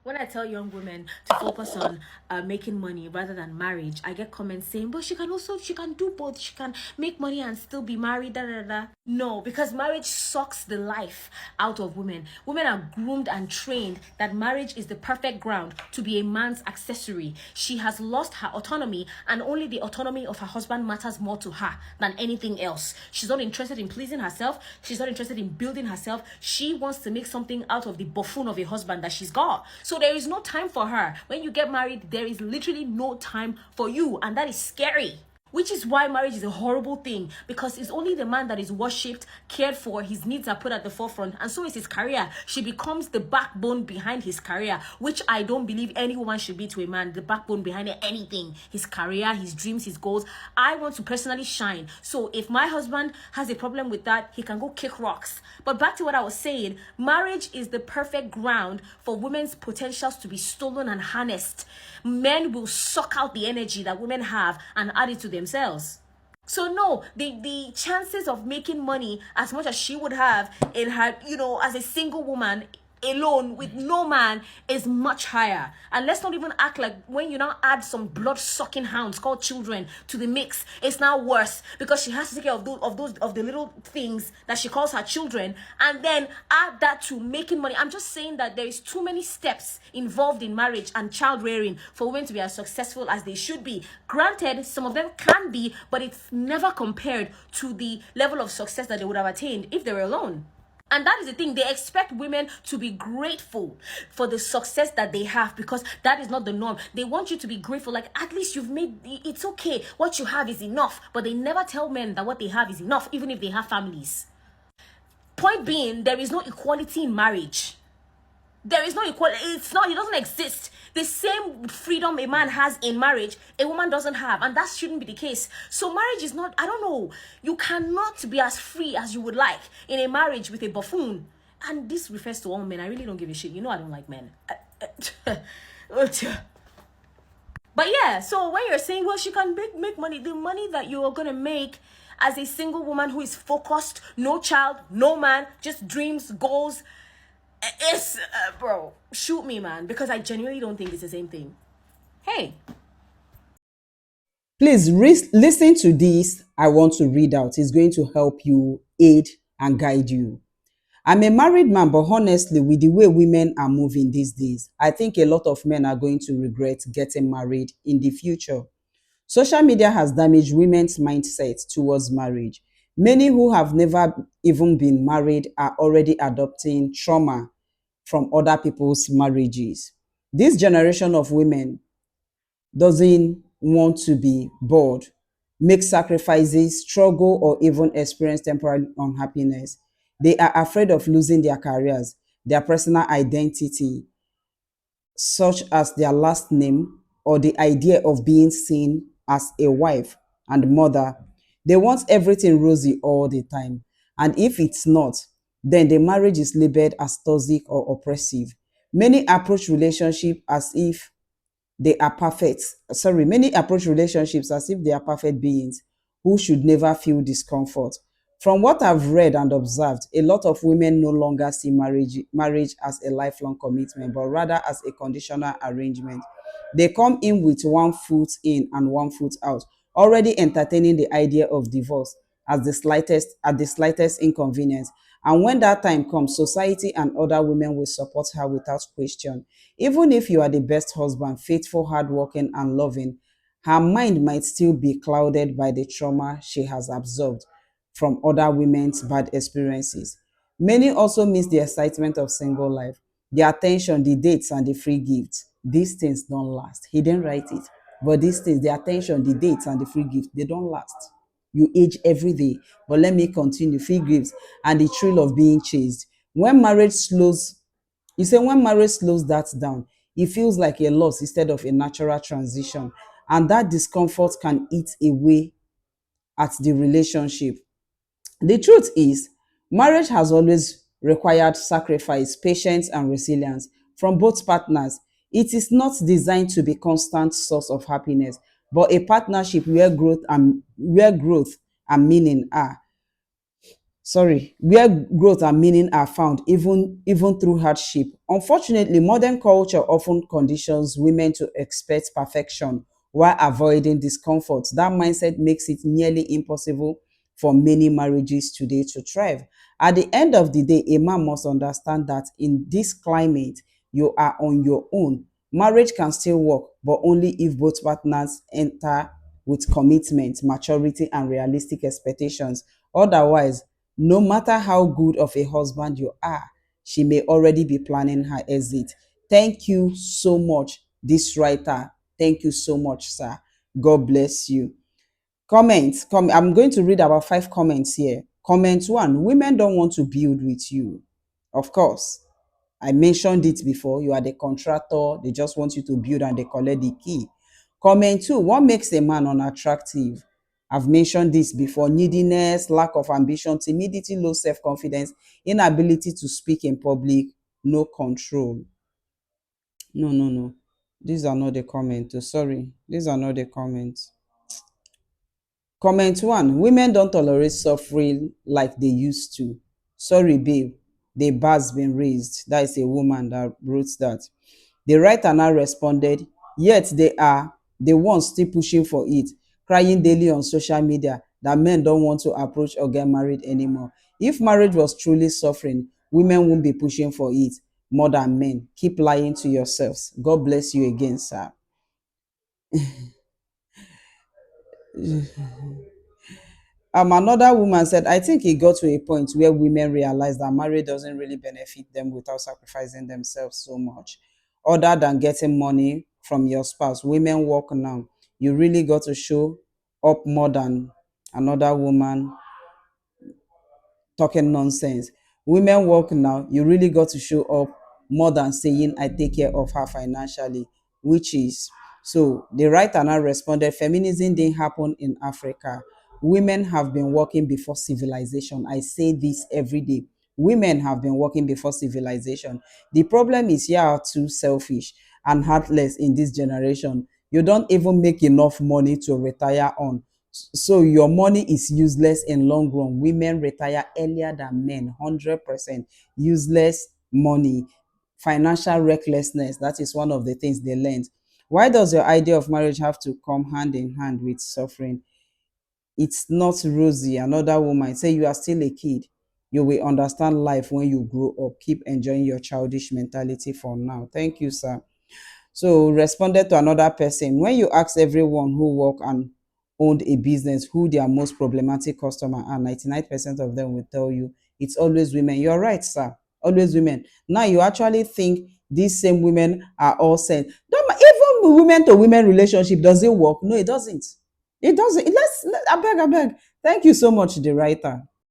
When I tell young women to focus on making money rather than marriage, I get comments saying, but she can do both. She can make money and still be married, da da da. No, because marriage sucks the life out of women. Women are groomed and trained that marriage is the perfect ground to be a man's accessory. She has lost her autonomy, and only the autonomy of her husband matters more to her than anything else. She's not interested in pleasing herself. She's not interested in building herself. She wants to make something out of the buffoon of a husband that she's got. So there is no time for her. When you get married, there is literally no time for you, and that is scary. Which is why marriage is a horrible thing, because it's only the man that is worshipped, cared for, his needs are put at the forefront, and so is his career. She becomes the backbone behind his career, which I don't believe any woman should be to a man, the backbone behind anything. His career, his dreams, his goals. I want to personally shine. So if my husband has a problem with that, he can go kick rocks. But back to what I was saying, marriage is the perfect ground for women's potentials to be stolen and harnessed. Men will suck out the energy that women have and add it to themselves. So no, the chances of making money as much as she would have in her, as a single woman alone with no man is much higher. And let's not even act like when you now add some blood-sucking hounds called children to the mix, it's now worse, because she has to take care of the little things that she calls her children, and then add that to making money. I'm just saying that there is too many steps involved in marriage and child rearing for women to be as successful as they should be. Granted, some of them can be, but it's never compared to the level of success that they would have attained if they were alone. And that is the thing. They expect women to be grateful for the success that they have, because that is not the norm. They want you to be grateful, like, at least you've made it's okay. What you have is enough. But they never tell men that what they have is enough, even if they have families. Point being, there is no equality in marriage. There is no equality. It doesn't exist. The same freedom a man has in marriage, a woman doesn't have. And that shouldn't be the case. So marriage is not, I don't know. You cannot be as free as you would like in a marriage with a buffoon. And this refers to all men. I really don't give a shit. I don't like men. But yeah, so when you're saying, well, she can make money, the money that you are going to make as a single woman who is focused, no child, no man, just dreams, goals, it's bro, shoot me, man, because I genuinely don't think it's the same thing. Hey, Please listen to this. I want to read out. It's going to help you, aid, and guide you. I'm a married man, but honestly, with the way women are moving these days, I think a lot of men are going to regret getting married in the future. Social media has damaged women's mindset towards marriage. Many who have never even been married are already adopting trauma from other people's marriages. This generation of women doesn't want to be bored, make sacrifices, struggle, or even experience temporary unhappiness. They are afraid of losing their careers, their personal identity, such as their last name, or the idea of being seen as a wife and mother. They want everything rosy all the time. And if it's not, then the marriage is labeled as toxic or oppressive. Many approach relationship as if they are perfect. Sorry, many approach relationships as if they are perfect beings who should never feel discomfort. From what I've read and observed, a lot of women no longer see marriage as a lifelong commitment, but rather as a conditional arrangement. They come in with one foot in and one foot out, already entertaining the idea of divorce at the slightest inconvenience. And when that time comes, society and other women will support her without question. Even if you are the best husband, faithful, hardworking, and loving, her mind might still be clouded by the trauma she has absorbed from other women's bad experiences. Many also miss the excitement of single life, the attention, the dates, and the free gifts. These things don't last. He didn't write it. But these things, the attention, the dates, and the free gifts, they don't last. You age every day. But let me continue. Free gifts and the thrill of being chased. When marriage slows, you say when marriage slows that down, it feels like a loss instead of a natural transition. And that discomfort can eat away at the relationship. The truth is, marriage has always required sacrifice, patience, and resilience from both partners. It is not designed to be constant source of happiness, but a partnership where growth and meaning are. sorry, where growth and meaning are found even through hardship. Unfortunately, modern culture often conditions women to expect perfection while avoiding discomfort. That mindset makes it nearly impossible for many marriages today to thrive. At the end of the day, a man must understand that in this climate, you are on your own. Marriage can still work, but only if both partners enter with commitment, maturity, and realistic expectations. Otherwise, no matter how good of a husband you are, she may already be planning her exit. Thank you so much, this writer. Thank you so much, sir. God bless you. Comments. I'm going to read about 5 comments here. Comment one: women don't want to build with you. Of course, I mentioned it before. You are the contractor. They just want you to build and they collect the key. Comment two: what makes a man unattractive? I've mentioned this before. Neediness, lack of ambition, timidity, low self-confidence, inability to speak in public, no control. No, no, no. These are not the comments. Oh, sorry. These are not the comments. Comment one: women don't tolerate suffering like they used to. Sorry, babe. The bar's been raised. That is a woman that wrote that. The writer now responded, yet they are the ones still pushing for it, crying daily on social media that men don't want to approach or get married anymore. If marriage was truly suffering, women won't be pushing for it more than men. Keep lying to yourselves. God bless you again, sir. Another woman said, I think it got to a point where women realize that marriage doesn't really benefit them without sacrificing themselves so much. Other than getting money from your spouse, women work now. You really got to show up more than another woman talking nonsense. Women work now, you really got to show up more than saying I take care of her financially, which is so the writer now responded, feminism didn't happen in Africa. Women have been working before civilization. I say this every day. Women have been working before civilization. The problem is you are too selfish and heartless in this generation. You don't even make enough money to retire on, so your money is useless in long run. Women retire earlier than men, 100%. Useless money. Financial recklessness, that is one of the things they learned. Why does your idea of marriage have to come hand in hand with suffering? It's not rosy. Another woman say, you are still a kid, you will understand life when you grow up. Keep enjoying your childish mentality for now. Thank you, sir. So responded to another person, when you ask everyone who work and owned a business who their most problematic customer are, 99% of them will tell you it's always women. You're right, sir. Always women. Now you actually think these same women are all sent. Even women to women relationship, does it work? No, it doesn't. It doesn't. I beg. Thank you so much, the writer.